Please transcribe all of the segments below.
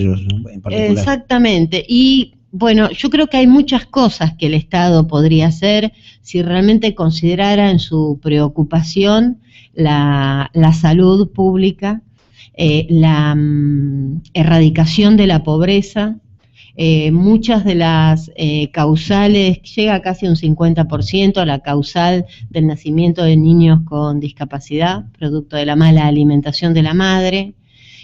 ellos, ¿no?, en particular. Exactamente. Y bueno, yo creo que hay muchas cosas que el Estado podría hacer si realmente considerara en su preocupación la salud pública, la erradicación de la pobreza. Muchas de las causales, llega casi un 50% a la causal del nacimiento de niños con discapacidad, producto de la mala alimentación de la madre.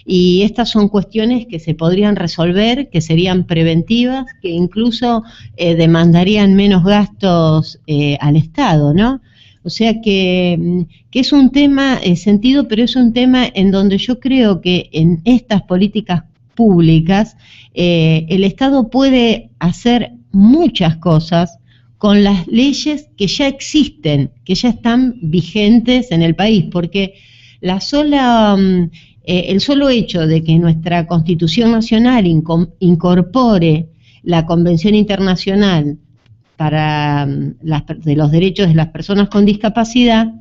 Y estas son cuestiones que se podrían resolver, que serían preventivas, que incluso demandarían menos gastos al Estado, ¿no? O sea que es un tema sentido, pero es un tema en donde yo creo que en estas políticas públicas el Estado puede hacer muchas cosas con las leyes que ya existen, que ya están vigentes en el país, porque el solo hecho de que nuestra Constitución Nacional incorpore la Convención Internacional de los Derechos de las Personas con Discapacidad,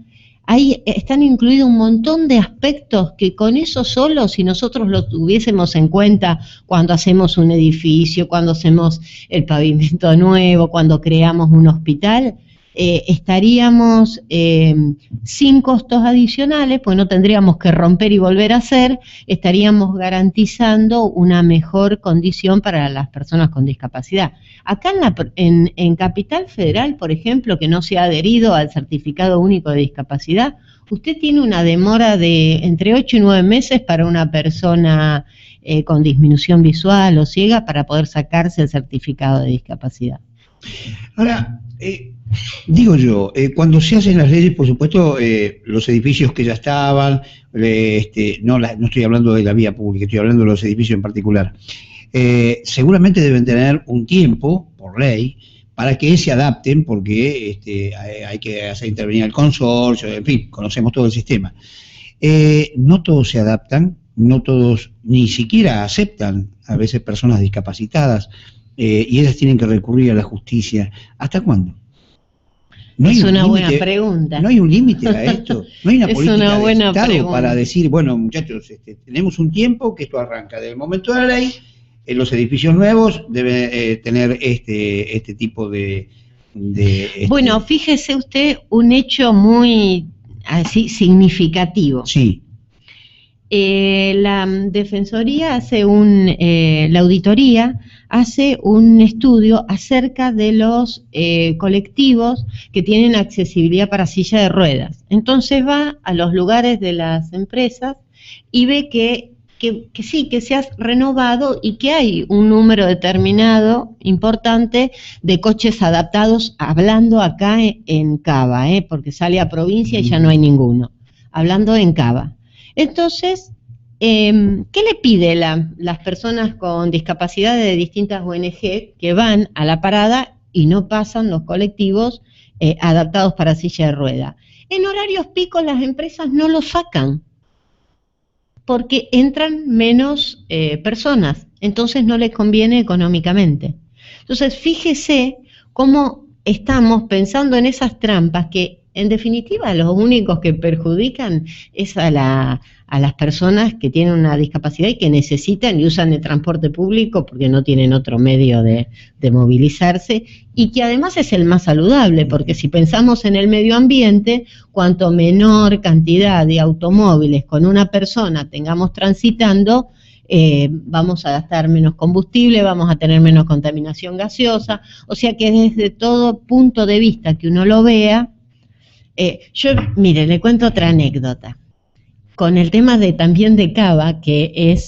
ahí están incluidos un montón de aspectos que con eso solo, si nosotros lo tuviésemos en cuenta cuando hacemos un edificio, cuando hacemos el pavimento nuevo, cuando creamos un hospital, estaríamos sin costos adicionales, pues no tendríamos que romper y volver a hacer, estaríamos garantizando una mejor condición para las personas con discapacidad. Acá en Capital Federal, por ejemplo, que no se ha adherido al Certificado Único de Discapacidad, usted tiene una demora de entre 8 y 9 meses para una persona con disminución visual o ciega para poder sacarse el certificado de discapacidad. Ahora, digo yo, cuando se hacen las leyes, por supuesto, los edificios que ya estaban, no estoy hablando de la vía pública, estoy hablando de los edificios en particular, seguramente deben tener un tiempo, por ley, para que se adapten, porque hay que hacer intervenir al consorcio, en fin, conocemos todo el sistema. No todos se adaptan, no todos ni siquiera aceptan a veces personas discapacitadas, y ellas tienen que recurrir a la justicia. ¿Hasta cuándo? No es una buena pregunta. No hay un límite a esto. No hay una política de Estado pregunta para decir, bueno, muchachos, tenemos un tiempo que esto arranca. Desde el momento de la ley, los edificios nuevos deben tener este tipo de... Bueno, fíjese usted un hecho muy así significativo. Sí. La Defensoría la Auditoría hace un estudio acerca de los colectivos que tienen accesibilidad para silla de ruedas. Entonces va a los lugares de las empresas y ve que sí, que se ha renovado y que hay un número determinado, importante, de coches adaptados, hablando acá en Cava, porque sale a provincia y ya no hay ninguno, hablando en Cava. Entonces, ¿qué le pide las personas con discapacidad de distintas ONG que van a la parada y no pasan los colectivos adaptados para silla de rueda? En horarios picos las empresas no lo sacan, porque entran menos personas, entonces no les conviene económicamente. Entonces, fíjese cómo estamos pensando en esas trampas que, en definitiva, los únicos que perjudican es a las personas que tienen una discapacidad y que necesitan y usan el transporte público porque no tienen otro medio de movilizarse, y que además es el más saludable, porque si pensamos en el medio ambiente, cuanto menor cantidad de automóviles con una persona tengamos transitando, vamos a gastar menos combustible, vamos a tener menos contaminación gaseosa. O sea que desde todo punto de vista que uno lo vea, mire, le cuento otra anécdota. Con el tema también de Cava, que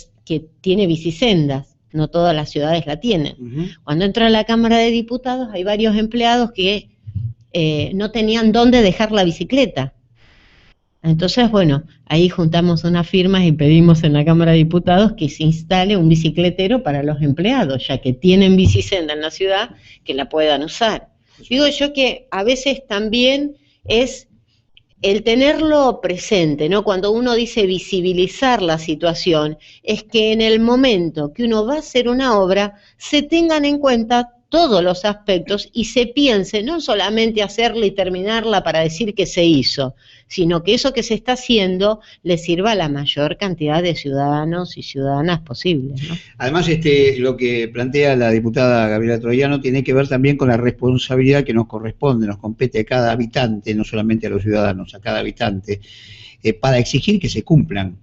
tiene bicisendas, no todas las ciudades la tienen. Uh-huh. Cuando entro a la Cámara de Diputados hay varios empleados que no tenían dónde dejar la bicicleta. Entonces, bueno, ahí juntamos unas firmas y pedimos en la Cámara de Diputados que se instale un bicicletero para los empleados, ya que tienen bicisenda en la ciudad, que la puedan usar. Digo yo que a veces también es el tenerlo presente, ¿no? Cuando uno dice visibilizar la situación, es que en el momento que uno va a hacer una obra, se tengan en cuenta todos los aspectos y se piense no solamente hacerla y terminarla para decir que se hizo, sino que eso que se está haciendo le sirva a la mayor cantidad de ciudadanos y ciudadanas posibles, ¿no? Además, lo que plantea la diputada Gabriela Troyano tiene que ver también con la responsabilidad que nos corresponde, nos compete a cada habitante, no solamente a los ciudadanos, a cada habitante, para exigir que se cumplan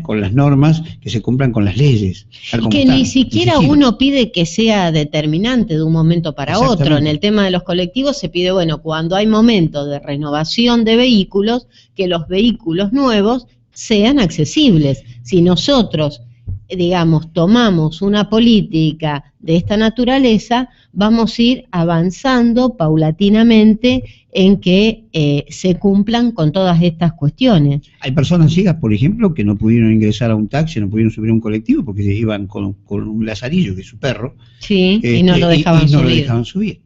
con las normas, que se cumplan con las leyes. Y que ni siquiera uno pide que sea determinante de un momento para otro. En el tema de los colectivos se pide, bueno, cuando hay momentos de renovación de vehículos, que los vehículos nuevos sean accesibles. Si nosotros, digamos, tomamos una política de esta naturaleza, vamos a ir avanzando paulatinamente en que se cumplan con todas estas cuestiones. Hay personas ciegas, por ejemplo, que no pudieron ingresar a un taxi, no pudieron subir a un colectivo porque se iban con un lazarillo, que es su perro. Sí, y no lo dejaban subir. No lo dejaban subir.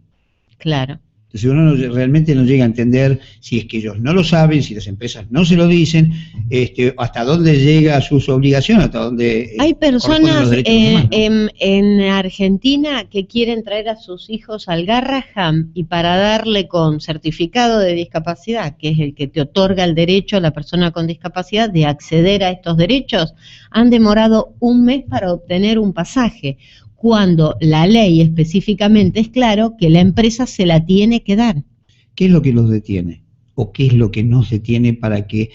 Claro. Entonces uno realmente no llega a entender si es que ellos no lo saben, si las empresas no se lo dicen, hasta dónde llega sus obligaciones, hasta dónde... Hay personas en Argentina que quieren traer a sus hijos al Garraham y para darle con certificado de discapacidad, que es el que te otorga el derecho a la persona con discapacidad de acceder a estos derechos, han demorado un mes para obtener un pasaje, cuando la ley específicamente es claro que la empresa se la tiene que dar. ¿Qué es lo que los detiene? ¿O qué es lo que no se tiene para que...?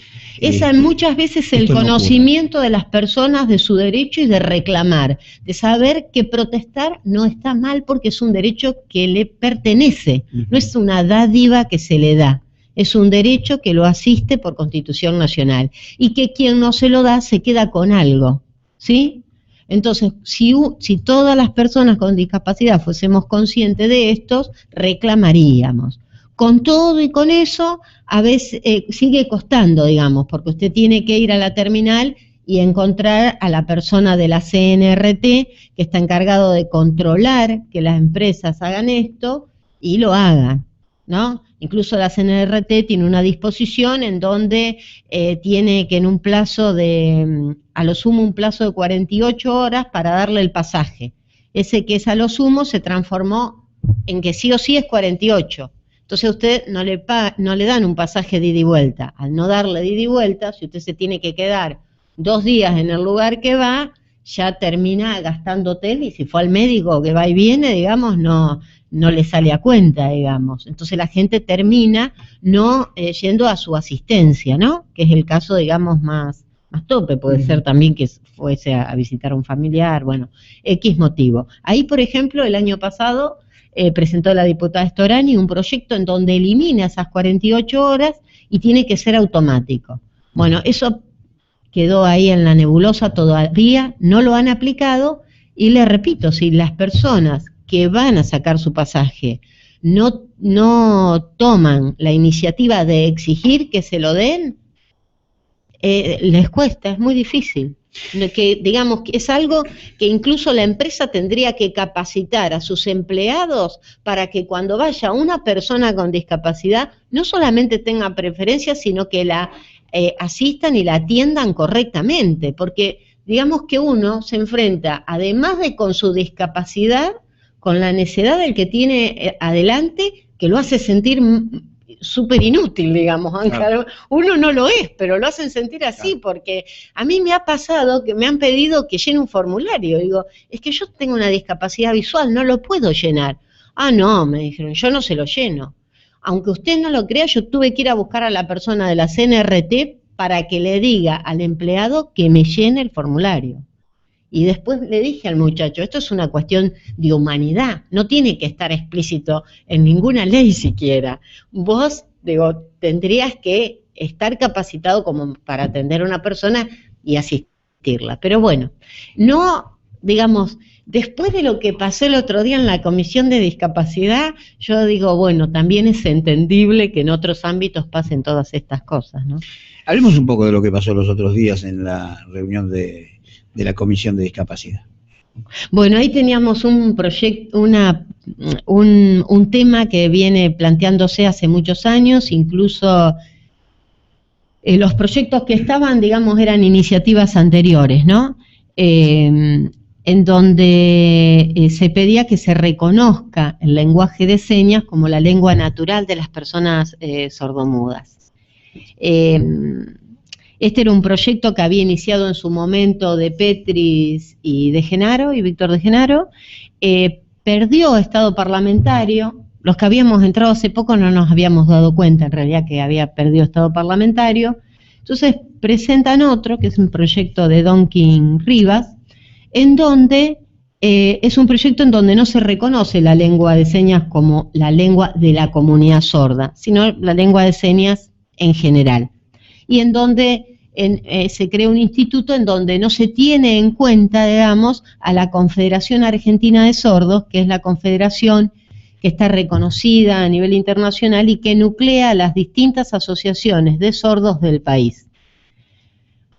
Muchas veces el conocimiento de las personas de su derecho y de reclamar, de saber que protestar no está mal porque es un derecho que le pertenece, no es una dádiva que se le da. Es un derecho que lo asiste por Constitución Nacional y que quien no se lo da se queda con algo, ¿sí? Entonces, si todas las personas con discapacidad fuésemos conscientes de estos, reclamaríamos. Con todo y con eso, a veces sigue costando, digamos, porque usted tiene que ir a la terminal y encontrar a la persona de la CNRT que está encargado de controlar que las empresas hagan esto y lo hagan, ¿no? Incluso la CNRT tiene una disposición en donde tiene que en un plazo a lo sumo un plazo de 48 horas para darle el pasaje. Ese que es a lo sumo se transformó en que sí o sí es 48. Entonces a usted no le dan un pasaje de ida y vuelta. Al no darle de ida y vuelta, si usted se tiene que quedar 2 días en el lugar que va, ya termina gastando hotel y si fue al médico que va y viene, digamos, no le sale a cuenta, digamos. Entonces la gente termina no yendo a su asistencia, ¿no? Que es el caso, digamos, más tope. Puede ser también que fuese a visitar a un familiar, bueno, X motivo. Ahí, por ejemplo, el año pasado presentó la diputada Storani un proyecto en donde elimina esas 48 horas y tiene que ser automático. Bueno, eso quedó ahí en la nebulosa, todavía no lo han aplicado y le repito, si las personas que van a sacar su pasaje no toman la iniciativa de exigir que se lo den, les cuesta, es muy difícil. Que, digamos, que es algo que incluso la empresa tendría que capacitar a sus empleados para que cuando vaya una persona con discapacidad no solamente tenga preferencias, sino que la asistan y la atiendan correctamente, porque digamos que uno se enfrenta, además de con su discapacidad, con la necedad del que tiene adelante, que lo hace sentir súper inútil, digamos, aunque uno no lo es, pero lo hacen sentir así, porque a mí me ha pasado que me han pedido que llene un formulario, digo, es que yo tengo una discapacidad visual, no lo puedo llenar. Ah, no, me dijeron, yo no se lo lleno. Aunque usted no lo crea, yo tuve que ir a buscar a la persona de la CNRT para que le diga al empleado que me llene el formulario. Y después le dije al muchacho, esto es una cuestión de humanidad, no tiene que estar explícito en ninguna ley siquiera. Vos, digo, tendrías que estar capacitado como para atender a una persona y asistirla. Pero bueno, no, digamos, después de lo que pasó el otro día en la Comisión de Discapacidad, yo digo, bueno, también es entendible que en otros ámbitos pasen todas estas cosas, ¿no? Hablemos un poco de lo que pasó los otros días en la reunión de la Comisión de Discapacidad. Bueno, ahí teníamos un proyecto, un tema que viene planteándose hace muchos años, incluso los proyectos que estaban, digamos, eran iniciativas anteriores, ¿no? en donde se pedía que se reconozca el lenguaje de señas como la lengua natural de las personas sordomudas. Este era un proyecto que había iniciado en su momento de Petris y de Genaro, y Víctor de Genaro. Perdió estado parlamentario. Los que habíamos entrado hace poco no nos habíamos dado cuenta en realidad que había perdido estado parlamentario. Entonces presentan otro, que es un proyecto de Donkin Rivas, en donde es un proyecto en donde no se reconoce la lengua de señas como la lengua de la comunidad sorda, sino la lengua de señas en general. Y en donde se crea un instituto en donde no se tiene en cuenta, digamos, a la Confederación Argentina de Sordos, que es la confederación que está reconocida a nivel internacional y que nuclea las distintas asociaciones de sordos del país.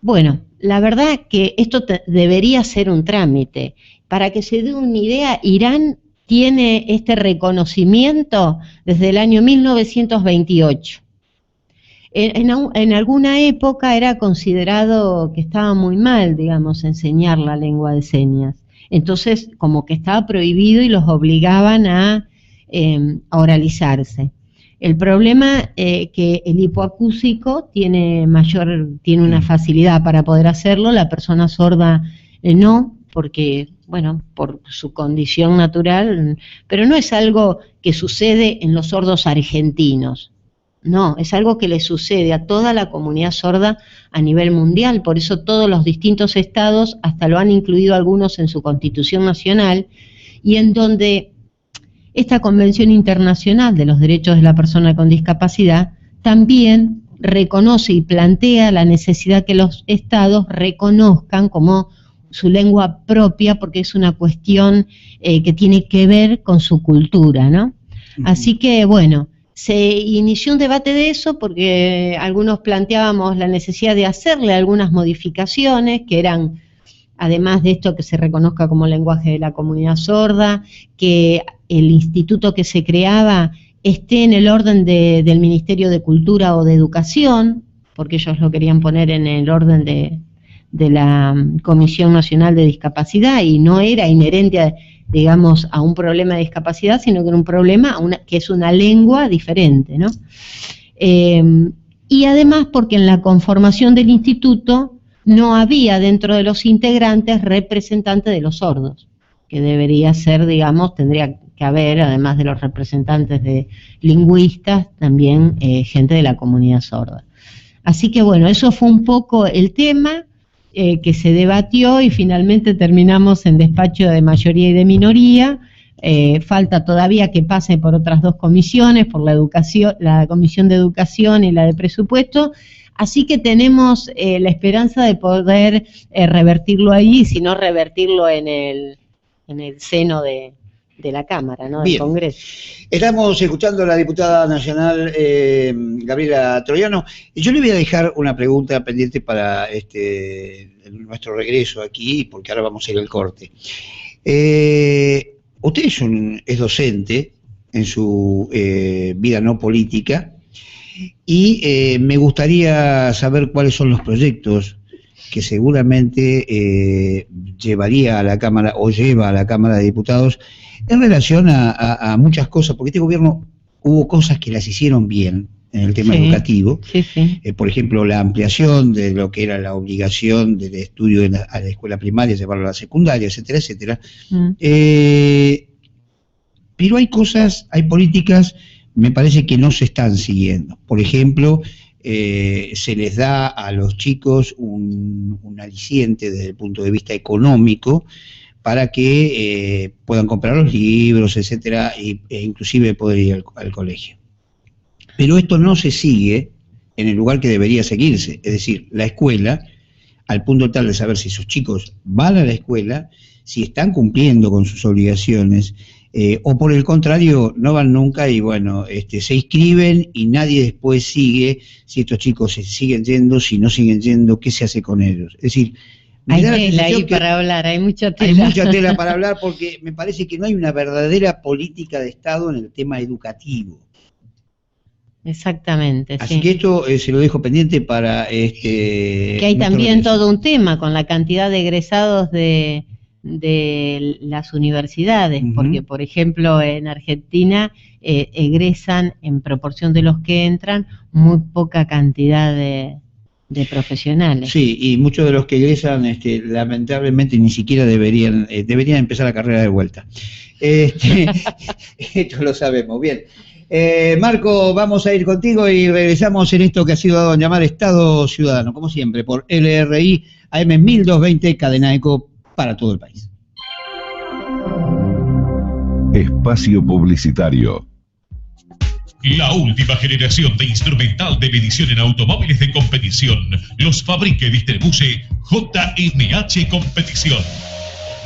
Bueno, la verdad que esto debería ser un trámite. Para que se dé una idea, Irán tiene este reconocimiento desde el año 1928. En alguna época era considerado que estaba muy mal, digamos, enseñar la lengua de señas. Entonces, como que estaba prohibido y los obligaban a oralizarse. El problema que el hipoacúsico tiene una facilidad para poder hacerlo, la persona sorda no, porque, bueno, por su condición natural, pero no es algo que sucede en los sordos argentinos. No, es algo que le sucede a toda la comunidad sorda a nivel mundial, por eso todos los distintos estados hasta lo han incluido algunos en su Constitución Nacional, y en donde esta Convención Internacional de los Derechos de la Persona con Discapacidad también reconoce y plantea la necesidad que los estados reconozcan como su lengua propia, porque es una cuestión que tiene que ver con su cultura, ¿no? Así que, bueno, se inició un debate de eso porque algunos planteábamos la necesidad de hacerle algunas modificaciones que eran, además de esto, que se reconozca como lenguaje de la comunidad sorda, que el instituto que se creaba esté en el orden del Ministerio de Cultura o de Educación, porque ellos lo querían poner en el orden de la Comisión Nacional de Discapacidad, y no era inherente digamos, a un problema de discapacidad, sino que era un problema que es una lengua diferente, ¿no? Y además porque en la conformación del instituto no había dentro de los integrantes representantes de los sordos, que debería ser, digamos, tendría que haber, además de los representantes de lingüistas, también gente de la comunidad sorda. Así que bueno, eso fue un poco el tema que se debatió y finalmente terminamos en despacho de mayoría y de minoría. Falta todavía que pase por otras dos comisiones, por la educación, la Comisión de Educación y la de Presupuesto, así que tenemos la esperanza de poder revertirlo ahí, si no revertirlo en el seno de la Cámara, ¿no? Del Bien. Congreso. Estamos escuchando a la diputada nacional Gabriela Troyano. Yo le voy a dejar una pregunta pendiente para nuestro regreso aquí, porque ahora vamos a ir al corte. Usted es docente en su vida no política y me gustaría saber cuáles son los proyectos que seguramente llevaría a la Cámara o lleva a la Cámara de Diputados en relación a muchas cosas, porque este gobierno hubo cosas que las hicieron bien en el tema educativo, por ejemplo la ampliación de lo que era la obligación del estudio a la escuela primaria, llevarlo a la secundaria, etcétera, etcétera. Pero hay cosas, hay políticas, me parece que no se están siguiendo. Por ejemplo, se les da a los chicos un aliciente desde el punto de vista económico para que puedan comprar los libros, etcétera, e inclusive poder ir al colegio. Pero esto no se sigue en el lugar que debería seguirse, es decir, la escuela, al punto tal de saber si esos chicos van a la escuela, si están cumpliendo con sus obligaciones, o por el contrario, no van nunca y bueno, se inscriben y nadie después sigue si estos chicos se siguen yendo, si no siguen yendo, qué se hace con ellos. Es decir, hay tela ahí para hablar, hay mucha tela. Hay mucha tela para hablar porque me parece que no hay una verdadera política de Estado en el tema educativo. Exactamente, así que esto se lo dejo pendiente para que hay también todo un tema con la cantidad de egresados de de las universidades, Ujú. porque por ejemplo en Argentina egresan en proporción de los que entran muy poca cantidad de profesionales. Sí, y muchos de los que egresan, lamentablemente, ni siquiera deberían empezar la carrera de vuelta. Esto lo sabemos, bien. Marco, vamos a ir contigo y regresamos en esto que ha sido dado a llamar Estado Ciudadano, como siempre, por LRI AM 1220, Cadena Eco para todo el país. Espacio publicitario. La última generación de instrumental de medición en automóviles de competición los fabrica y distribuye JMH Competición.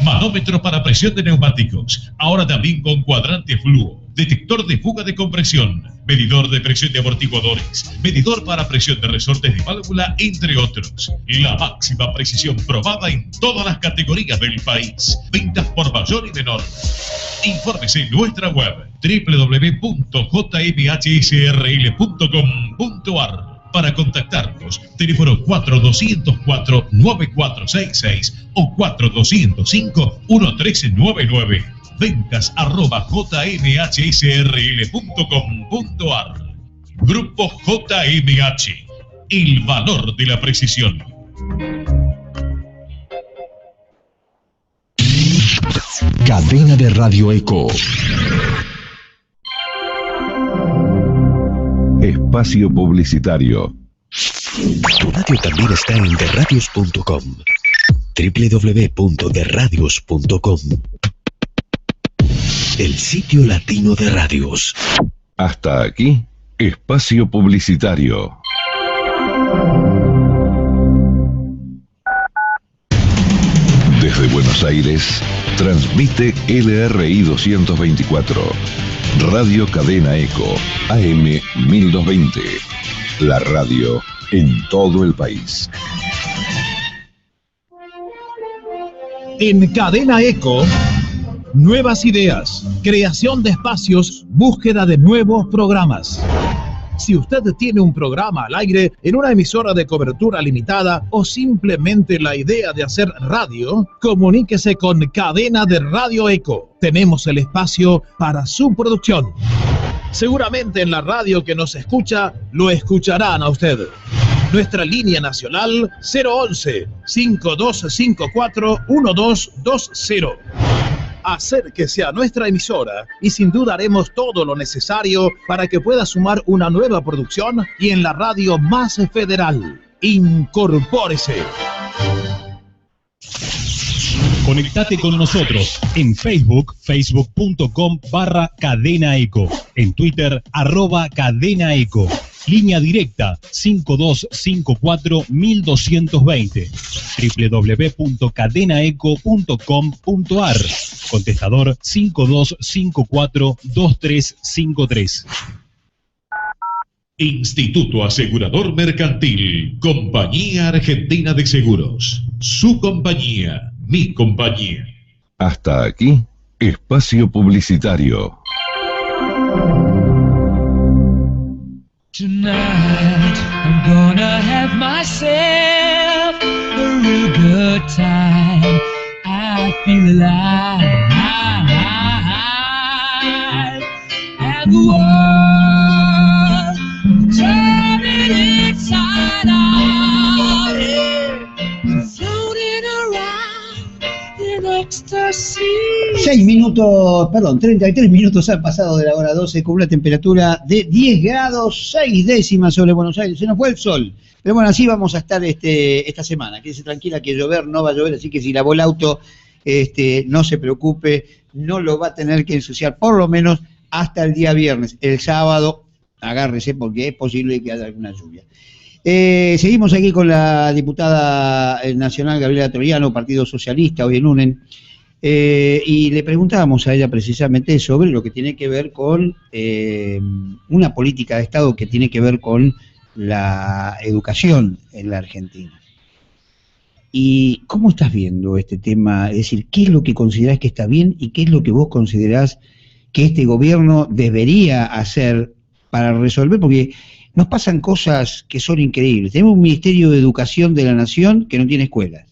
Manómetro para presión de neumáticos, ahora también con cuadrante fluo, detector de fuga de compresión, medidor de presión de amortiguadores, medidor para presión de resortes de válvula, entre otros. La máxima precisión probada en todas las categorías del país. Ventas por mayor y menor. Infórmese en nuestra web www.jmhsrl.com.ar. Para contactarnos, teléfono 4204-9466 o 4205-1399. Ventas @jmhsrl.com.ar. Grupo JMH, el valor de la precisión. Cadena de Radio Eco. Espacio publicitario. Tu radio también está en derradios.com. www.derradios.com. El sitio latino de radios. Hasta aquí, espacio publicitario. Desde Buenos Aires, transmite LRI 224. Radio Cadena Eco, AM 1220. La radio en todo el país. En Cadena Eco, nuevas ideas, creación de espacios, búsqueda de nuevos programas. Si usted tiene un programa al aire en una emisora de cobertura limitada o simplemente la idea de hacer radio, comuníquese con Cadena de Radio Eco. Tenemos el espacio para su producción. Seguramente en la radio que nos escucha, lo escucharán a usted. Nuestra línea nacional 011-5254-1220. Acérquese a nuestra emisora y sin duda haremos todo lo necesario para que pueda sumar una nueva producción y en la radio más federal. Incorpórese. Conectate con nosotros en Facebook, facebook.com/cadenaeco, en Twitter @cadenaeco, línea directa 5254-1220, www.cadenaeco.com.ar, contestador 5254-2353. Instituto Asegurador Mercantil, Compañía Argentina de Seguros. Su compañía, mi compañía. Hasta aquí, espacio publicitario. Tonight I'm gonna have myself a real good time. I feel alive, and the world turning inside out, floating around in ecstasy. 33 minutos han pasado de la hora 12 con una temperatura de 10 grados 6 décimas sobre Buenos Aires. Se nos fue el sol. Pero bueno, así vamos a estar esta semana. Quédese tranquila que llover no va a llover, así que si lavó el auto, no se preocupe, no lo va a tener que ensuciar por lo menos hasta el día viernes. El sábado, agárrese porque es posible que haya alguna lluvia. Seguimos aquí con la diputada nacional Gabriela Troiano, Partido Socialista, hoy en UNEN. Y le preguntábamos a ella precisamente sobre lo que tiene que ver con una política de Estado que tiene que ver con la educación en la Argentina. ¿Y cómo estás viendo este tema? Es decir, ¿qué es lo que considerás que está bien y qué es lo que vos considerás que este gobierno debería hacer para resolver? Porque nos pasan cosas que son increíbles. Tenemos un Ministerio de Educación de la Nación que no tiene escuelas.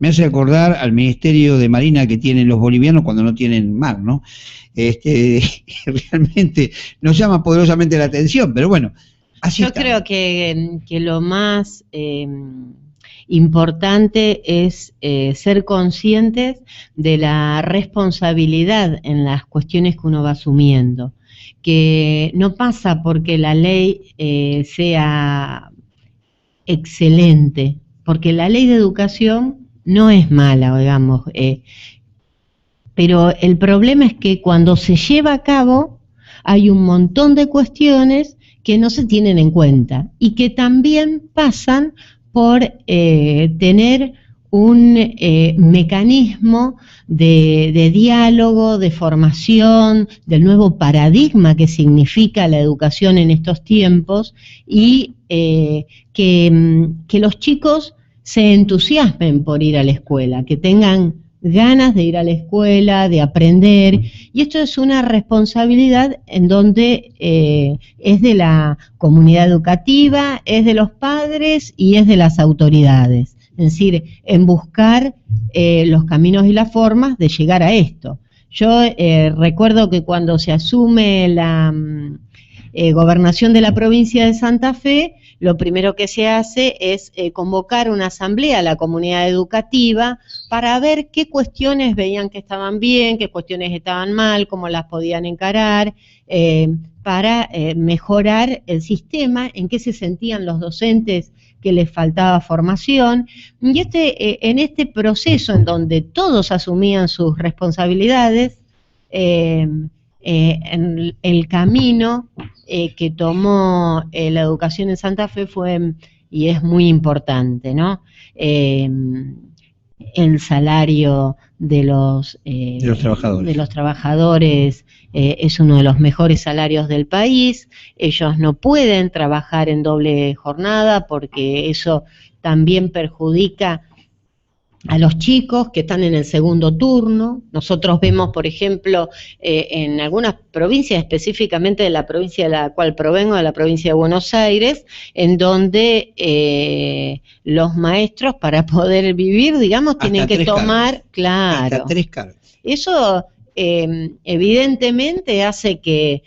Me hace acordar al Ministerio de Marina que tienen los bolivianos cuando no tienen mar, ¿no? Realmente nos llama poderosamente la atención, pero bueno, así Yo está. creo que lo más importante es ser conscientes de la responsabilidad en las cuestiones que uno va asumiendo, que no pasa porque la ley sea excelente, porque la ley de educación no es mala, digamos, pero el problema es que cuando se lleva a cabo hay un montón de cuestiones que no se tienen en cuenta y que también pasan por tener un mecanismo de diálogo, de formación, del nuevo paradigma que significa la educación en estos tiempos y que los chicos se entusiasmen por ir a la escuela, que tengan ganas de ir a la escuela, de aprender, y esto es una responsabilidad en donde es de la comunidad educativa, es de los padres y es de las autoridades, es decir, en buscar los caminos y las formas de llegar a esto. Yo recuerdo que cuando se asume la gobernación de la provincia de Santa Fe, lo primero que se hace es convocar una asamblea a la comunidad educativa para ver qué cuestiones veían que estaban bien, qué cuestiones estaban mal, cómo las podían encarar, para mejorar el sistema, en qué se sentían los docentes que les faltaba formación. Y en este proceso en donde todos asumían sus responsabilidades, en el camino que tomó la educación en Santa Fe fue, y es muy importante, ¿no? El salario de los trabajadores es uno de los mejores salarios del país. Ellos no pueden trabajar en doble jornada porque eso también perjudica a los chicos que están en el segundo turno. Nosotros vemos, por ejemplo, en algunas provincias, específicamente de la provincia de la cual provengo, de la provincia de Buenos Aires, en donde los maestros, para poder vivir, digamos, tienen que tomar, claro, hasta 3 cargos. Eso evidentemente hace que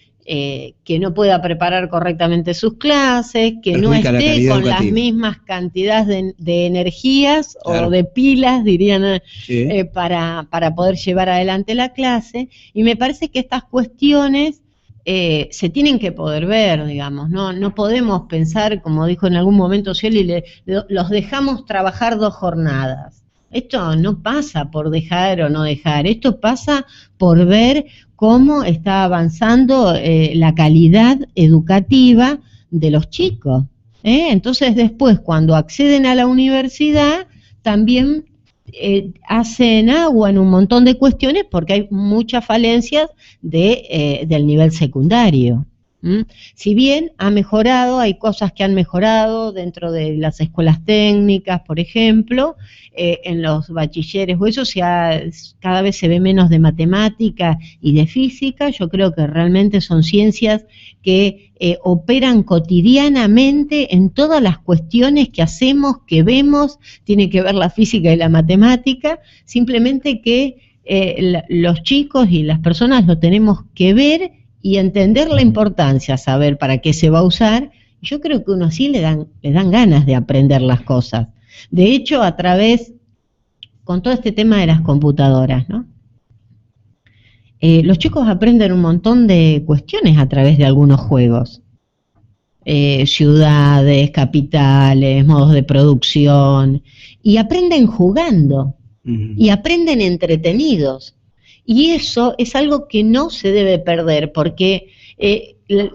no pueda preparar correctamente sus clases, que no esté con las mismas cantidades de energías, claro, o de pilas, dirían, sí, para poder llevar adelante la clase. Y me parece que estas cuestiones se tienen que poder ver, digamos, no podemos pensar, como dijo en algún momento Scioli, los dejamos trabajar 2 jornadas. Esto no pasa por dejar o no dejar, esto pasa por ver cómo está avanzando la calidad educativa de los chicos. Entonces después, cuando acceden a la universidad, también hacen agua en un montón de cuestiones porque hay muchas falencias del nivel secundario. Si bien ha mejorado, hay cosas que han mejorado dentro de las escuelas técnicas, por ejemplo, en los bachilleres, o eso cada vez se ve menos de matemática y de física. Yo creo que realmente son ciencias que operan cotidianamente en todas las cuestiones que hacemos, que vemos, tiene que ver la física y la matemática, simplemente que los chicos y las personas lo tenemos que ver y entender la importancia, saber para qué se va a usar. Yo creo que uno así le dan ganas de aprender las cosas. De hecho, con todo este tema de las computadoras, ¿no? Los chicos aprenden un montón de cuestiones a través de algunos juegos. Ciudades, capitales, modos de producción, y aprenden jugando, y aprenden entretenidos. Y eso es algo que no se debe perder, porque yo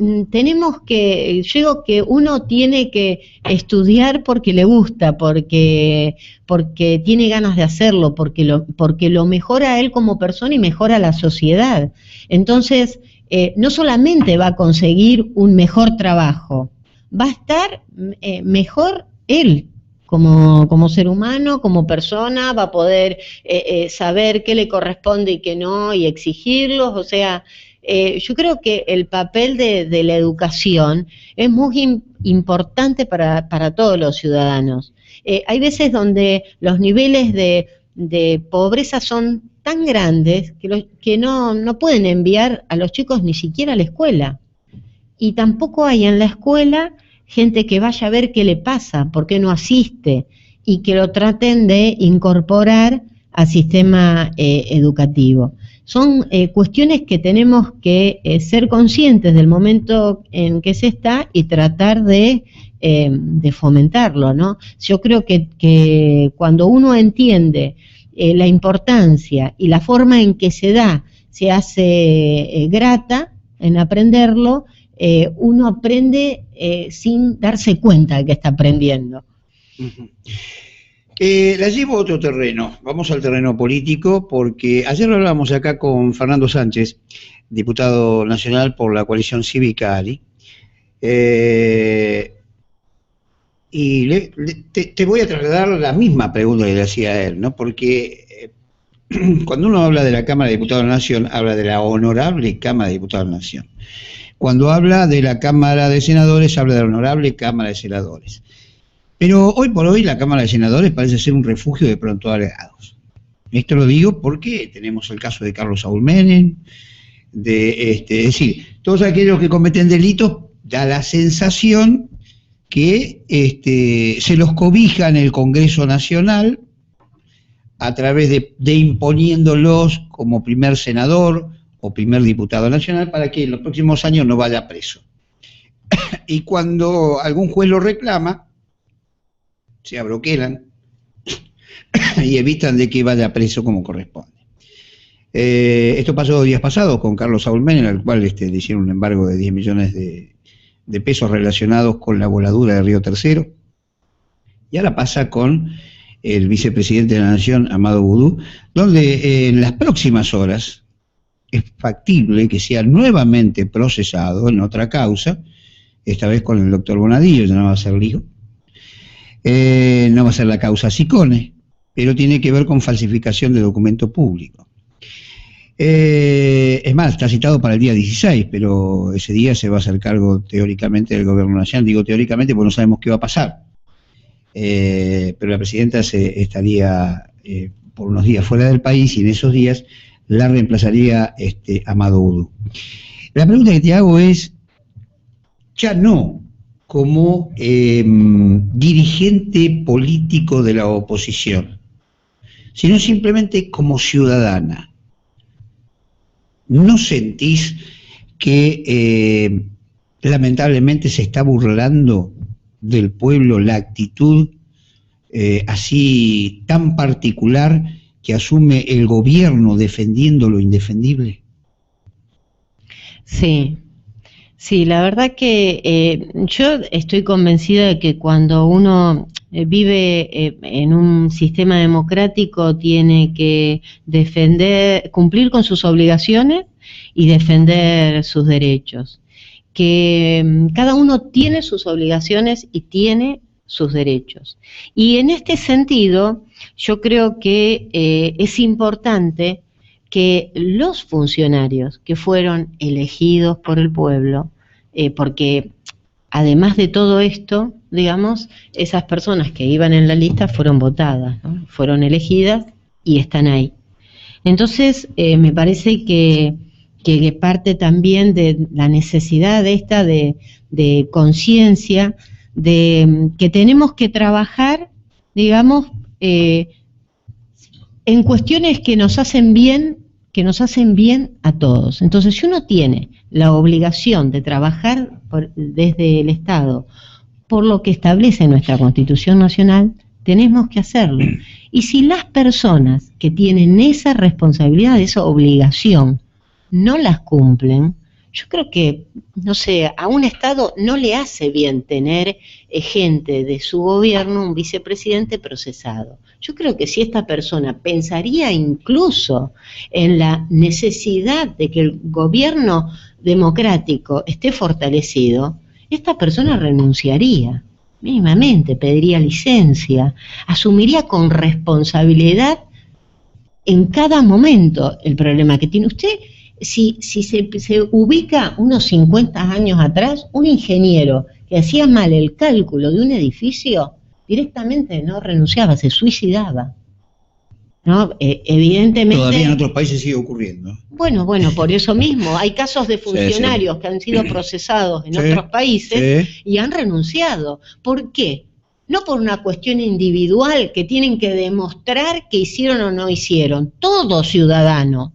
digo que uno tiene que estudiar porque le gusta, porque tiene ganas de hacerlo, porque lo mejora a él como persona y mejora a la sociedad. Entonces, no solamente va a conseguir un mejor trabajo, va a estar mejor él. Como ser humano, como persona, va a poder saber qué le corresponde y qué no, y exigirlos. O sea, yo creo que el papel de la educación es muy importante para todos los ciudadanos. hay veces donde los niveles de pobreza son tan grandes que no pueden enviar a los chicos ni siquiera a la escuela. Y tampoco hay en la escuela gente que vaya a ver qué le pasa, por qué no asiste, y que lo traten de incorporar al sistema educativo. Son cuestiones que tenemos que ser conscientes del momento en que se está y tratar de fomentarlo, ¿no? Yo creo que cuando uno entiende la importancia y la forma en que se hace grata en aprenderlo, uno aprende sin darse cuenta de que está aprendiendo. La llevo a otro terreno, vamos al terreno político, porque ayer hablábamos acá con Fernando Sánchez, diputado nacional por la coalición Cívica ALI, y te voy a trasladar la misma pregunta que le hacía a él, ¿no? Porque cuando uno habla de la Cámara de Diputados de la Nación, habla de la honorable Cámara de Diputados de la Nación. Cuando habla de la Cámara de Senadores, habla de la honorable Cámara de Senadores. Pero hoy por hoy la Cámara de Senadores parece ser un refugio de pronto alegados. Esto lo digo porque tenemos el caso de Carlos Saúl Menem, es decir, todos aquellos que cometen delitos, da la sensación que se los cobija en el Congreso Nacional a través de imponiéndolos como primer senador o primer diputado nacional para que en los próximos años no vaya preso. Y cuando algún juez lo reclama, se abroquelan y evitan de que vaya preso como corresponde. Esto pasó días pasados con Carlos Saúl Menem, al cual le hicieron un embargo de 10 millones de pesos relacionados con la voladura de Río Tercero. Y ahora pasa con el vicepresidente de la Nación, Amado Boudou, donde en las próximas horas es factible que sea nuevamente procesado en otra causa, esta vez con el doctor Bonadillo, ya no va a ser Lijo. No va a ser la causa Sicone, pero tiene que ver con falsificación de documento público. Es más, está citado para el día 16, pero ese día se va a hacer cargo teóricamente del gobierno nacional. Digo teóricamente porque no sabemos qué va a pasar. Pero la presidenta estaría por unos días fuera del país y en esos días la reemplazaría Amado Boudou. La pregunta que te hago es, ya no como dirigente político de la oposición, sino simplemente como ciudadana. ¿No sentís que lamentablemente se está burlando del pueblo la actitud así tan particular que asume el gobierno defendiendo lo indefendible? Sí, la verdad que yo estoy convencida de que cuando uno vive en un sistema democrático tiene que cumplir con sus obligaciones y defender sus derechos. Que cada uno tiene sus obligaciones y tiene sus derechos. Y en este sentido, yo creo que es importante que los funcionarios que fueron elegidos por el pueblo, porque además de todo esto, digamos, esas personas que iban en la lista fueron votadas, ¿no? Fueron elegidas y están ahí. Entonces, me parece que parte también de la necesidad de conciencia, de que tenemos que trabajar, digamos, en cuestiones que nos hacen bien a todos. Entonces, si uno tiene la obligación de trabajar desde el Estado por lo que establece nuestra Constitución Nacional, tenemos que hacerlo. Y si las personas que tienen esa responsabilidad, esa obligación, no las cumplen, yo creo que, no sé, a un Estado no le hace bien tener gente de su gobierno, un vicepresidente procesado. Yo creo que si esta persona pensaría incluso en la necesidad de que el gobierno democrático esté fortalecido, esta persona renunciaría, mínimamente, pediría licencia, asumiría con responsabilidad en cada momento el problema que tiene usted. Si se ubica unos 50 años atrás, un ingeniero que hacía mal el cálculo de un edificio directamente no renunciaba, se suicidaba. ¿No? Evidentemente. Todavía en otros países sigue ocurriendo. Bueno, por eso mismo. Hay casos de funcionarios que han sido procesados en otros países y han renunciado. ¿Por qué? No por una cuestión individual que tienen que demostrar que hicieron o no hicieron. Todo ciudadano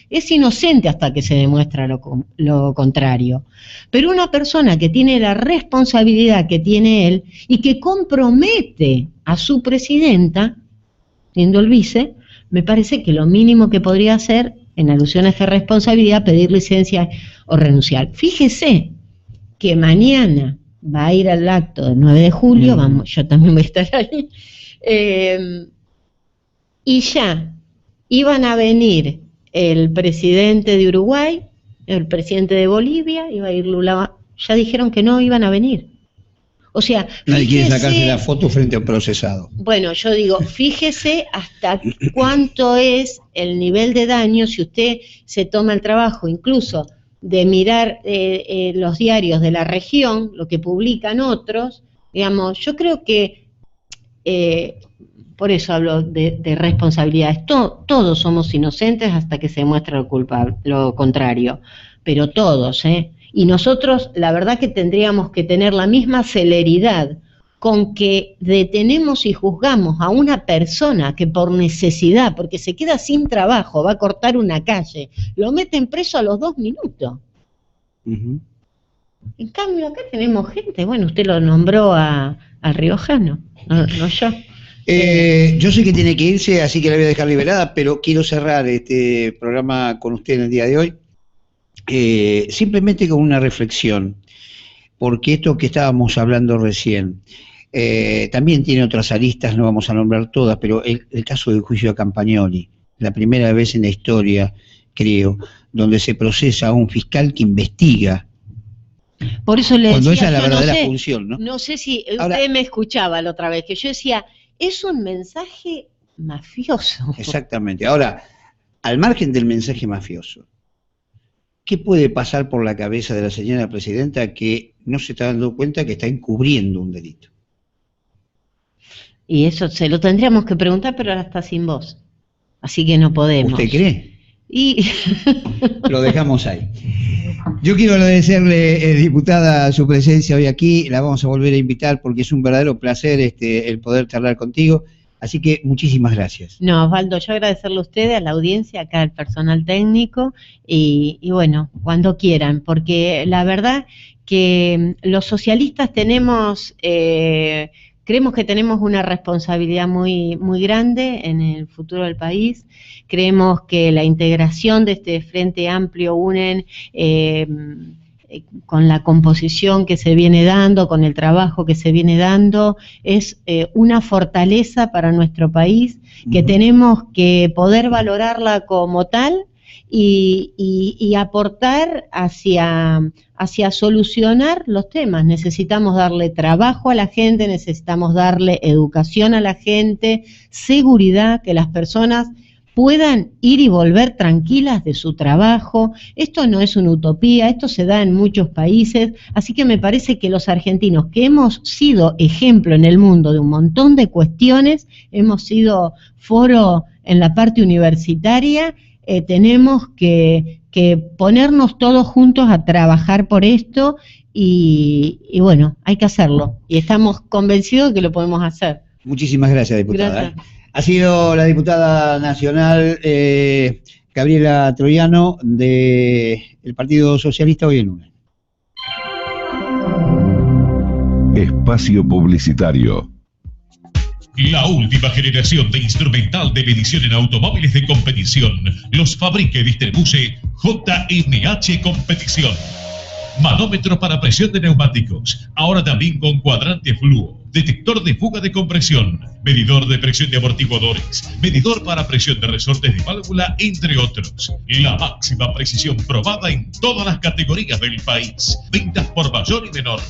es inocente hasta que se demuestra lo contrario. Pero una persona que tiene la responsabilidad que tiene él y que compromete a su presidenta, siendo el vice, me parece que lo mínimo que podría hacer, en alusión a esta responsabilidad, pedir licencia o renunciar. Fíjese que mañana va a ir al acto del 9 de julio, vamos, yo también voy a estar ahí, y ya iban a venir el presidente de Uruguay, el presidente de Bolivia, iba a ir Lula, ya dijeron que no iban a venir. O sea, nadie quiere sacarse la foto frente a un procesado. Bueno, yo digo, fíjese hasta cuánto es el nivel de daño si usted se toma el trabajo incluso de mirar los diarios de la región, lo que publican otros, digamos, yo creo que, por eso hablo de responsabilidades, todos somos inocentes hasta que se muestra lo contrario, pero todos, Y nosotros, la verdad que tendríamos que tener la misma celeridad con que detenemos y juzgamos a una persona que por necesidad, porque se queda sin trabajo, va a cortar una calle, lo meten preso a los 2 minutos. En cambio, acá tenemos gente, bueno, usted lo nombró al riojano, no yo. Yo sé que tiene que irse, así que la voy a dejar liberada, pero quiero cerrar este programa con usted en el día de hoy. Simplemente con una reflexión, porque esto que estábamos hablando recién también tiene otras aristas, no vamos a nombrar todas, pero el caso del juicio a Campagnoli, la primera vez en la historia, creo, donde se procesa a un fiscal que investiga. Por eso le cuando decía, esa es la verdadera no sé, función, ¿no? No sé si Ahora, usted me escuchaba la otra vez, que yo decía, es un mensaje mafioso. Exactamente. Ahora, al margen del mensaje mafioso, ¿qué puede pasar por la cabeza de la señora presidenta que no se está dando cuenta que está encubriendo un delito? Y eso se lo tendríamos que preguntar, pero ahora está sin voz. Así que no podemos. ¿Usted cree? Y lo dejamos ahí. Yo quiero agradecerle, diputada, su presencia hoy aquí. La vamos a volver a invitar porque es un verdadero placer el poder charlar contigo. Así que muchísimas gracias. No, Osvaldo, yo agradecerle a ustedes, a la audiencia, acá al personal técnico y bueno, cuando quieran, porque la verdad que los socialistas tenemos, creemos que tenemos una responsabilidad muy grande en el futuro del país. Creemos que la integración de este Frente Amplio UNEN con la composición que se viene dando, con el trabajo que se viene dando, es una fortaleza para nuestro país, que tenemos que poder valorarla como tal y aportar hacia solucionar los temas. Necesitamos darle trabajo a la gente, necesitamos darle educación a la gente, seguridad, que las personas puedan ir y volver tranquilas de su trabajo. Esto no es una utopía, esto se da en muchos países, así que me parece que los argentinos, que hemos sido ejemplo en el mundo de un montón de cuestiones, hemos sido foro en la parte universitaria, tenemos que ponernos todos juntos a trabajar por esto y bueno, hay que hacerlo, y estamos convencidos de que lo podemos hacer. Muchísimas gracias, diputada. Gracias. Ha sido la diputada nacional Gabriela Troiano del Partido Socialista hoy en UNEN. Espacio publicitario. La última generación de instrumental de medición en automóviles de competición los fabrica y distribuye JMH Competición. Manómetro para presión de neumáticos, ahora también con cuadrante fluo, detector de fuga de compresión, medidor de presión de amortiguadores, medidor para presión de resortes de válvula, entre otros. La máxima precisión probada en todas las categorías del país. Ventas por mayor y menor.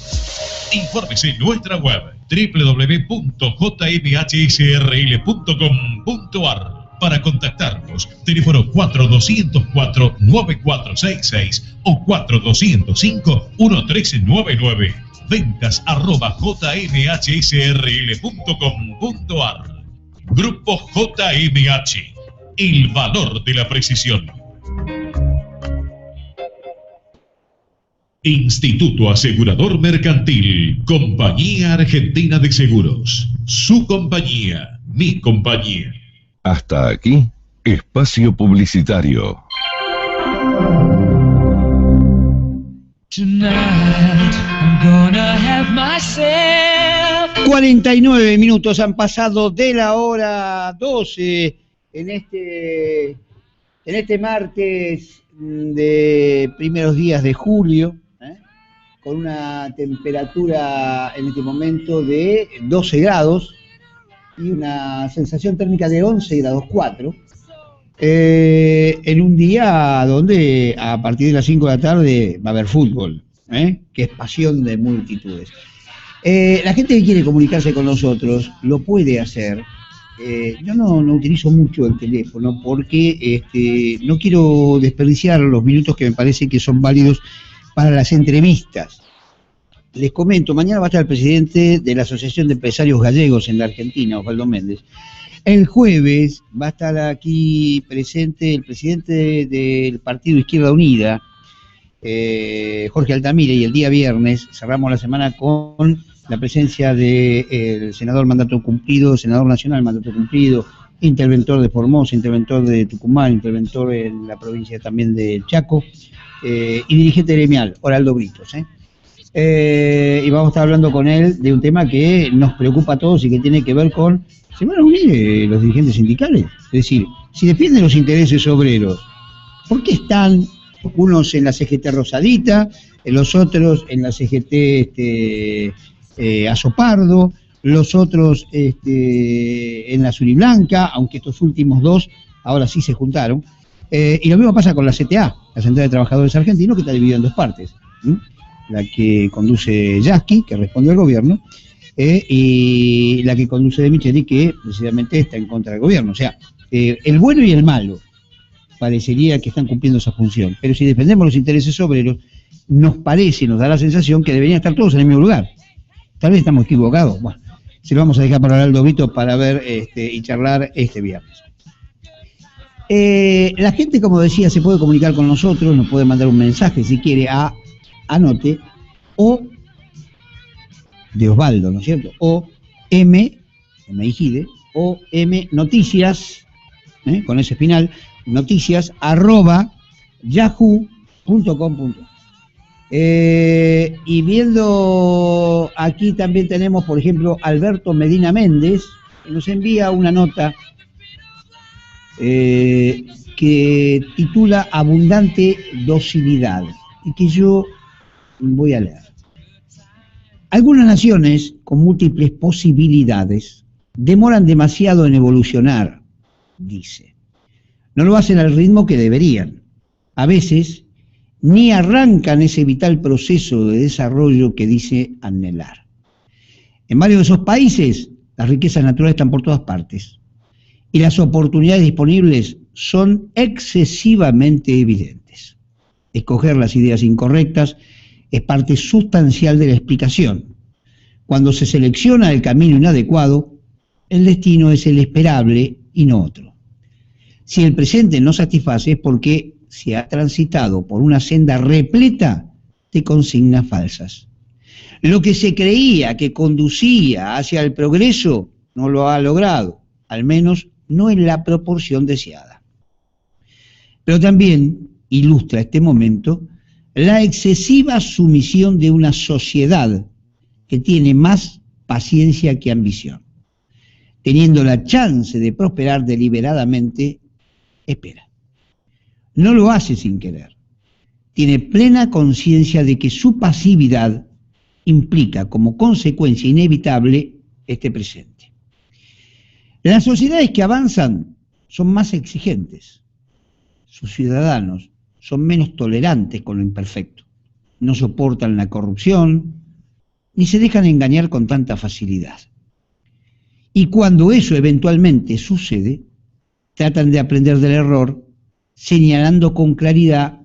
Infórmese en nuestra web www.jmhsrl.com.ar. Para contactarnos, teléfono 4204-9466 o 4205-1399. ventas@jmhsrl.com.ar. Grupo JMH, el valor de la precisión. Instituto Asegurador Mercantil, Compañía Argentina de Seguros. Su compañía, mi compañía. Hasta aquí, espacio publicitario. Tonight I'm gonna have myself 49 minutos han pasado de la hora 12 en este martes de primeros días de julio, con una temperatura en este momento de 12 grados y una sensación térmica de 11 grados 4, en un día donde a partir de las 5 de la tarde va a haber fútbol, que es pasión de multitudes. La gente que quiere comunicarse con nosotros lo puede hacer. Yo no utilizo mucho el teléfono porque no quiero desperdiciar los minutos que me parece que son válidos para las entrevistas. Les comento, mañana va a estar el presidente de la Asociación de Empresarios Gallegos en la Argentina, Osvaldo Méndez. El jueves va a estar aquí presente el presidente del Partido Izquierda Unida, Jorge Altamira, y el día viernes cerramos la semana con la presencia del senador mandato cumplido, senador nacional mandato cumplido, interventor de Formosa, interventor de Tucumán, interventor en la provincia también de Chaco, y dirigente gremial, Oraldo Britos. Y vamos a estar hablando con él de un tema que nos preocupa a todos y que tiene que ver con, se van a unir los dirigentes sindicales, es decir, si defienden los intereses obreros, ¿por qué están unos en la CGT Rosadita, los otros en la CGT Azopardo, los otros en la Suriblanca, aunque estos últimos dos ahora sí se juntaron? Y lo mismo pasa con la CTA, la Central de Trabajadores Argentinos, que está dividida en dos partes, la que conduce Yasky, que responde al gobierno, y la que conduce De Micheli, que precisamente está en contra del gobierno. O sea, el bueno y el malo parecería que están cumpliendo esa función, pero si defendemos los intereses obreros, nos da la sensación que deberían estar todos en el mismo lugar. Tal vez estamos equivocados. Bueno, se lo vamos a dejar para Oraldo Brito para ver y charlar este viernes. La gente, como decía, se puede comunicar con nosotros, nos puede mandar un mensaje si quiere a Anote, o de Osvaldo, ¿no es cierto? O M.Igide, o M Noticias, con ese final, noticias, @yahoo.com.ar. Y viendo aquí también tenemos, por ejemplo, Alberto Medina Méndez, que nos envía una nota que titula Abundante Docilidad, y que yo voy a leer. Algunas naciones con múltiples posibilidades demoran demasiado en evolucionar, dice. No lo hacen al ritmo que deberían. A veces ni arrancan ese vital proceso de desarrollo que dice anhelar. En varios de esos países, las riquezas naturales están por todas partes y las oportunidades disponibles son excesivamente evidentes. Escoger las ideas incorrectas es parte sustancial de la explicación. Cuando se selecciona el camino inadecuado, el destino es el esperable y no otro. Si el presente no satisface es porque se ha transitado por una senda repleta de consignas falsas. Lo que se creía que conducía hacia el progreso no lo ha logrado, al menos no en la proporción deseada. Pero también ilustra este momento la excesiva sumisión de una sociedad que tiene más paciencia que ambición. Teniendo la chance de prosperar deliberadamente, espera. No lo hace sin querer. Tiene plena conciencia de que su pasividad implica como consecuencia inevitable este presente. Las sociedades que avanzan son más exigentes. Sus ciudadanos son menos tolerantes con lo imperfecto. No soportan la corrupción, ni se dejan engañar con tanta facilidad. Y cuando eso eventualmente sucede, tratan de aprender del error, señalando con claridad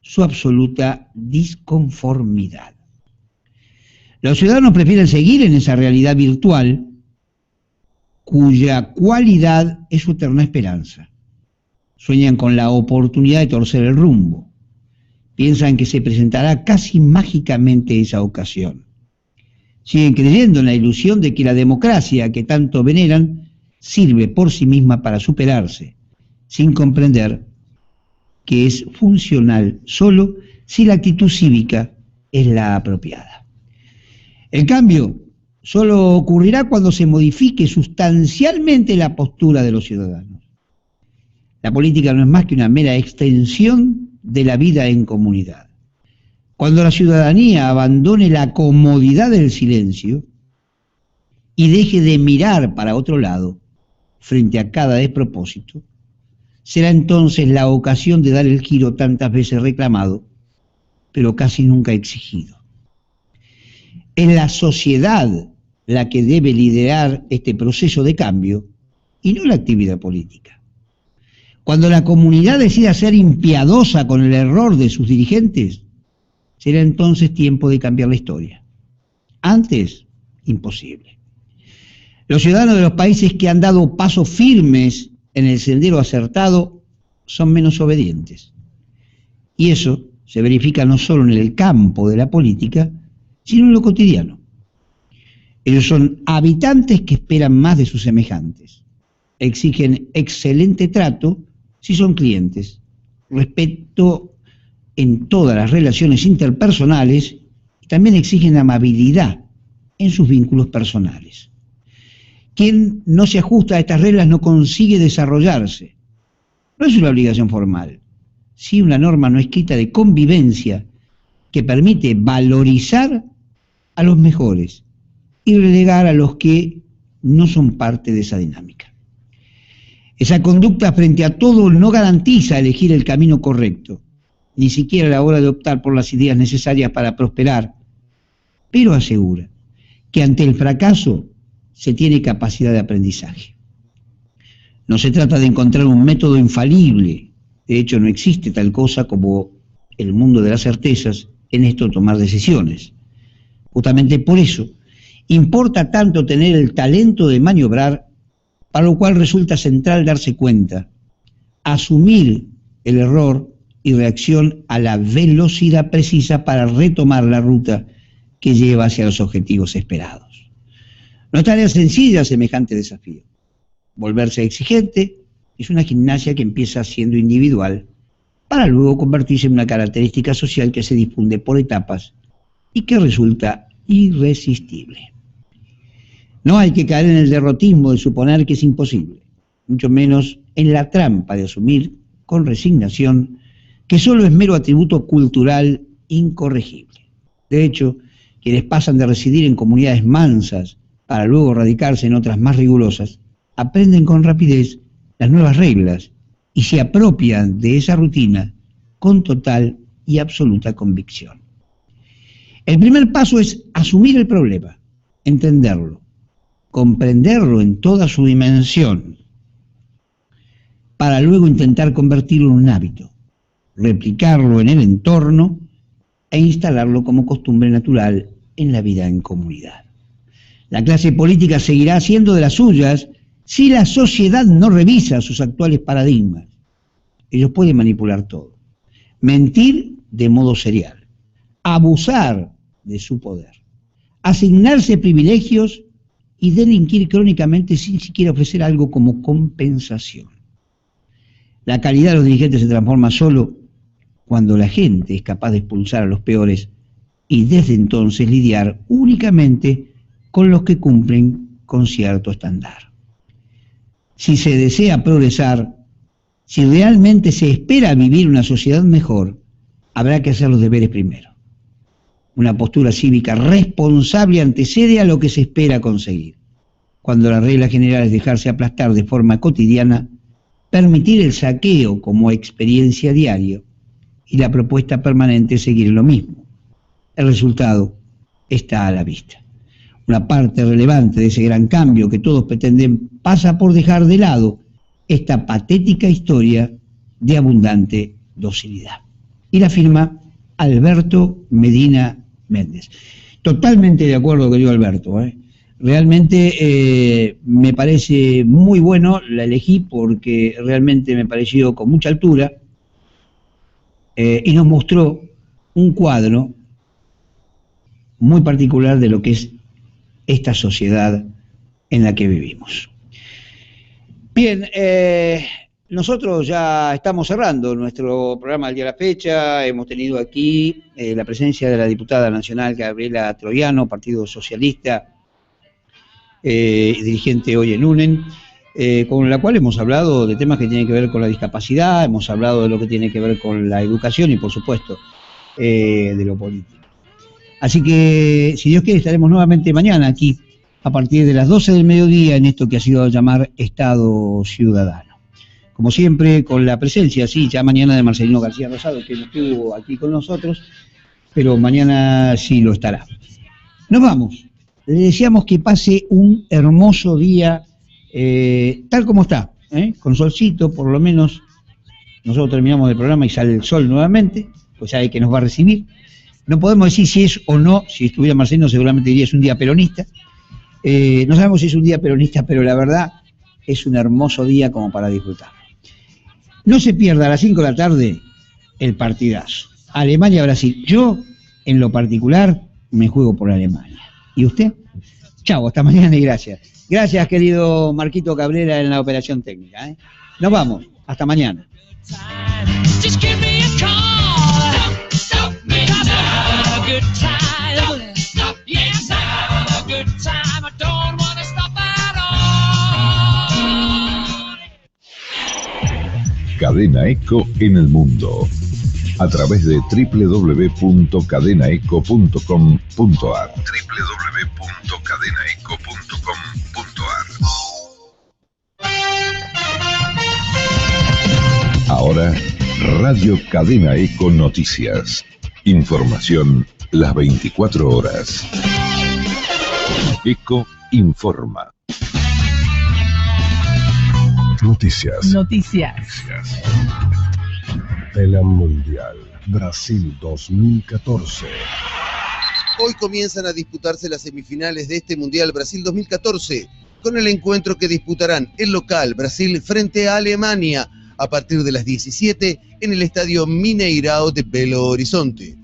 su absoluta disconformidad. Los ciudadanos prefieren seguir en esa realidad virtual cuya cualidad es su eterna esperanza. Sueñan con la oportunidad de torcer el rumbo. Piensan que se presentará casi mágicamente esa ocasión. Siguen creyendo en la ilusión de que la democracia que tanto veneran sirve por sí misma para superarse, sin comprender que es funcional solo si la actitud cívica es la apropiada. El cambio solo ocurrirá cuando se modifique sustancialmente la postura de los ciudadanos. La política no es más que una mera extensión de la vida en comunidad. Cuando la ciudadanía abandone la comodidad del silencio y deje de mirar para otro lado frente a cada despropósito, será entonces la ocasión de dar el giro tantas veces reclamado, pero casi nunca exigido. Es la sociedad la que debe liderar este proceso de cambio y no la actividad política. Cuando la comunidad decida ser impiadosa con el error de sus dirigentes, será entonces tiempo de cambiar la historia. Antes, imposible. Los ciudadanos de los países que han dado pasos firmes en el sendero acertado son menos obedientes. Y eso se verifica no solo en el campo de la política, sino en lo cotidiano. Ellos son habitantes que esperan más de sus semejantes. Exigen excelente trato si son clientes, respeto en todas las relaciones interpersonales y también exigen amabilidad en sus vínculos personales. Quien no se ajusta a estas reglas no consigue desarrollarse. No es una obligación formal, sí una norma no escrita de convivencia que permite valorizar a los mejores y relegar a los que no son parte de esa dinámica. Esa conducta frente a todo no garantiza elegir el camino correcto, ni siquiera a la hora de optar por las ideas necesarias para prosperar, pero asegura que ante el fracaso se tiene capacidad de aprendizaje. No se trata de encontrar un método infalible, de hecho no existe tal cosa como el mundo de las certezas en esto de tomar decisiones. Justamente por eso importa tanto tener el talento de maniobrar, para lo cual resulta central darse cuenta, asumir el error y reacción a la velocidad precisa para retomar la ruta que lleva hacia los objetivos esperados. No es tarea sencilla semejante desafío. Volverse exigente es una gimnasia que empieza siendo individual para luego convertirse en una característica social que se difunde por etapas y que resulta irresistible. No hay que caer en el derrotismo de suponer que es imposible, mucho menos en la trampa de asumir con resignación que solo es mero atributo cultural incorregible. De hecho, quienes pasan de residir en comunidades mansas para luego radicarse en otras más rigurosas, aprenden con rapidez las nuevas reglas y se apropian de esa rutina con total y absoluta convicción. El primer paso es asumir el problema, entenderlo, comprenderlo en toda su dimensión, para luego intentar convertirlo en un hábito, replicarlo en el entorno e instalarlo como costumbre natural en la vida en comunidad. La clase política seguirá haciendo de las suyas si la sociedad no revisa sus actuales paradigmas. Ellos pueden manipular todo, mentir de modo serial, abusar de su poder, asignarse privilegios y delinquir crónicamente sin siquiera ofrecer algo como compensación. La calidad de los dirigentes se transforma solo cuando la gente es capaz de expulsar a los peores y desde entonces lidiar únicamente con los que cumplen con cierto estándar. Si se desea progresar, si realmente se espera vivir una sociedad mejor, habrá que hacer los deberes primero. Una postura cívica responsable antecede a lo que se espera conseguir. Cuando la regla general es dejarse aplastar de forma cotidiana, permitir el saqueo como experiencia diaria y la propuesta permanente es seguir lo mismo. El resultado está a la vista. Una parte relevante de ese gran cambio que todos pretenden pasa por dejar de lado esta patética historia de abundante docilidad. Y la firma Alberto Medina Méndez. Totalmente de acuerdo con lo que dijo Alberto. Realmente me parece muy bueno, la elegí porque realmente me pareció con mucha altura y nos mostró un cuadro muy particular de lo que es esta sociedad en la que vivimos. Bien, nosotros ya estamos cerrando nuestro programa del día de la fecha. Hemos tenido aquí la presencia de la diputada nacional Gabriela Troiano, Partido Socialista, dirigente hoy en UNEN, con la cual hemos hablado de temas que tienen que ver con la discapacidad, hemos hablado de lo que tiene que ver con la educación y, por supuesto, de lo político. Así que, si Dios quiere, estaremos nuevamente mañana aquí, a partir de las 12 del mediodía, en esto que ha sido a llamar Estado Ciudadano. Como siempre, con la presencia, sí, ya mañana de Marcelino García Rosado, que no estuvo aquí con nosotros, pero mañana sí lo estará. Nos vamos. Le deseamos que pase un hermoso día, tal como está, con solcito, por lo menos. Nosotros terminamos el programa y sale el sol nuevamente, pues sabe que nos va a recibir. No podemos decir si es o no, si estuviera Marcelino seguramente diría es un día peronista. No sabemos si es un día peronista, pero la verdad es un hermoso día como para disfrutar. No se pierda a las 5 de la tarde el partidazo. Alemania-Brasil. Yo, en lo particular, me juego por Alemania. ¿Y usted? Chao, hasta mañana y gracias. Gracias, querido Marquito Cabrera, en la operación técnica. Nos vamos. Hasta mañana. Cadena ECO en el mundo, a través de www.cadenaeco.com.ar. www.cadenaeco.com.ar. Ahora, Radio Cadena ECO Noticias. Información las 24 horas. ECO informa. Noticias. Telam Mundial Brasil 2014. Hoy comienzan a disputarse las semifinales de este Mundial Brasil 2014, con el encuentro que disputarán el local Brasil frente a Alemania a partir de las 17 en el estadio Mineirao de Belo Horizonte.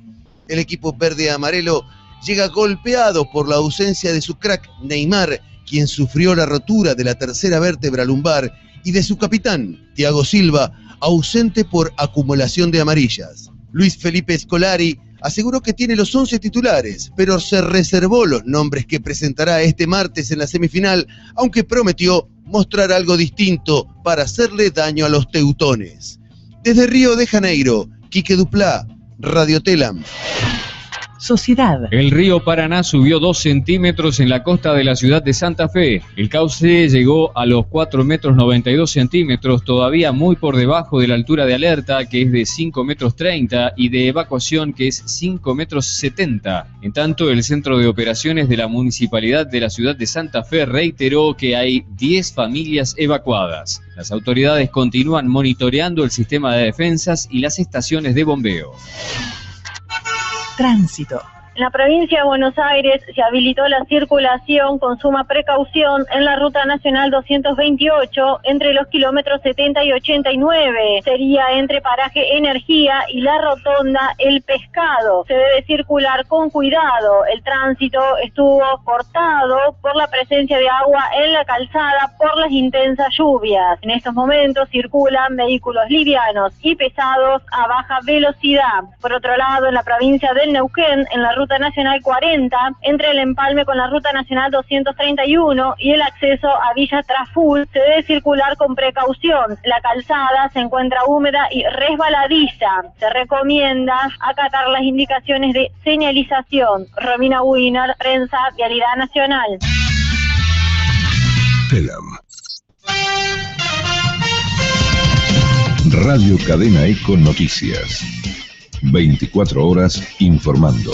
El equipo verde-amarelo llega golpeado por la ausencia de su crack Neymar, quien sufrió la rotura de la tercera vértebra lumbar, y de su capitán, Thiago Silva, ausente por acumulación de amarillas. Luis Felipe Scolari aseguró que tiene los 11 titulares, pero se reservó los nombres que presentará este martes en la semifinal, aunque prometió mostrar algo distinto para hacerle daño a los teutones. Desde Río de Janeiro, Quique Duplá, Radio Telam. Sociedad. El río Paraná subió 2 centímetros en la costa de la ciudad de Santa Fe. El cauce llegó a los 4 metros 92 centímetros, todavía muy por debajo de la altura de alerta, que es de 5 metros 30, y de evacuación, que es 5 metros 70. En tanto, el Centro de Operaciones de la Municipalidad de la ciudad de Santa Fe reiteró que hay 10 familias evacuadas. Las autoridades continúan monitoreando el sistema de defensas y las estaciones de bombeo. Tránsito. En la provincia de Buenos Aires se habilitó la circulación con suma precaución en la Ruta Nacional 228 entre los kilómetros 70 y 89. Sería entre Paraje Energía y la rotonda El Pescado. Se debe circular con cuidado. El tránsito estuvo cortado por la presencia de agua en la calzada por las intensas lluvias. En estos momentos circulan vehículos livianos y pesados a baja velocidad. Por otro lado, en la provincia del Neuquén, en la Ruta Nacional 40, entre el empalme con la Ruta Nacional 231 y el acceso a Villa Traful, se debe circular con precaución. La calzada se encuentra húmeda y resbaladiza. Se recomienda acatar las indicaciones de señalización. Romina Wiener, Prensa, Vialidad Nacional. Telam. Radio Cadena ECO Noticias. 24 horas informando.